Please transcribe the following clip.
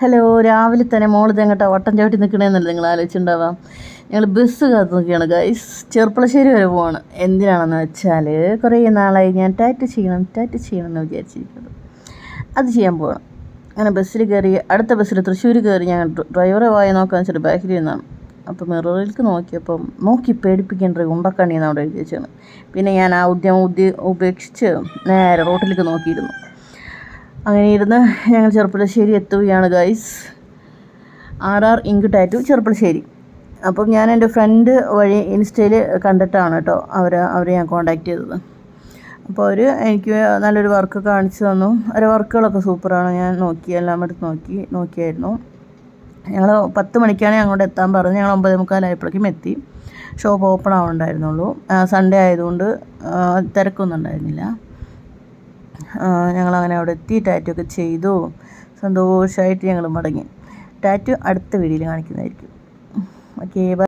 Hello, രാവിലെ തന്നെ മോള് തെങ്ങട്ട വട്ടം ചവിട്ടി നിൽക്കണമെന്നല്ലേ നിങ്ങൾ ആലോചിച്ചിട്ടുണ്ടാവാം. ഞങ്ങൾ ബസ് കാത്ത് നിൽക്കുകയാണ് ഗൈസ്. ചെർപ്പളശ്ശേരി വരെ പോവാണ്. എന്തിനാണെന്ന് വെച്ചാൽ കുറേ നാളായി ഞാൻ ടാറ്റു ചെയ്യണം എന്ന് വിചാരിച്ചിരിക്കുന്നത്. അത് ചെയ്യാൻ പോകണം. അങ്ങനെ ബസ്സിൽ കയറി, അടുത്ത ബസ്സിൽ തൃശ്ശൂർ കയറി. ഞാൻ ഡ്രൈവറെ വായി നോക്കാന്ന് വെച്ചിട്ട് ബാക്കിൽ നിന്നാണ്. അപ്പോൾ മിററിലേക്ക് നോക്കിയപ്പം പേടിപ്പിക്കേണ്ട ഉണ്ടക്കണ്ണിയെന്ന് അവിടെ എഴുതി വെച്ചാണ്. പിന്നെ ഞാൻ ആ ഉദ്യമം ഉപേക്ഷിച്ച് നേരെ റോട്ടിലേക്ക് നോക്കിയിരുന്നു. അങ്ങനെ ഇരുന്ന് ഞങ്ങൾ ചെർപ്പളശ്ശേരി എത്തുകയാണ് guys. RR ink tattoo Cherpulassery. അപ്പം ഞാൻ എൻ്റെ ഫ്രണ്ട് വഴി ഇൻസ്റ്റയിൽ കണ്ടിട്ടാണ് കേട്ടോ അവരെ ഞാൻ കോൺടാക്റ്റ് ചെയ്തത്. അപ്പോൾ അവർ എനിക്ക് നല്ലൊരു വർക്ക് കാണിച്ചു തന്നു. അവരുടെ വർക്കുകളൊക്കെ സൂപ്പറാണ്. ഞാൻ എല്ലാം എടുത്ത് നോക്കിയായിരുന്നു. ഞങ്ങൾ 10 മണിക്കാണ് ഞങ്ങളോട് എത്താൻ പറഞ്ഞ്. ഞങ്ങൾ 9:45 എത്തി. Shop open ആവുന്നുണ്ടായിരുന്നുള്ളൂ. സൺഡേ ആയതുകൊണ്ട് തിരക്കൊന്നും ഉണ്ടായിരുന്നില്ല. ഞങ്ങളങ്ങനെ അവിടെ എത്തി. ടാറ്റു ഒക്കെ ചെയ്തു. സന്തോഷമായിട്ട് ഞങ്ങൾ മടങ്ങി. ടാറ്റു അടുത്ത വീഡിയോയിൽ കാണിക്കുന്നതായിരിക്കും. Okay, by.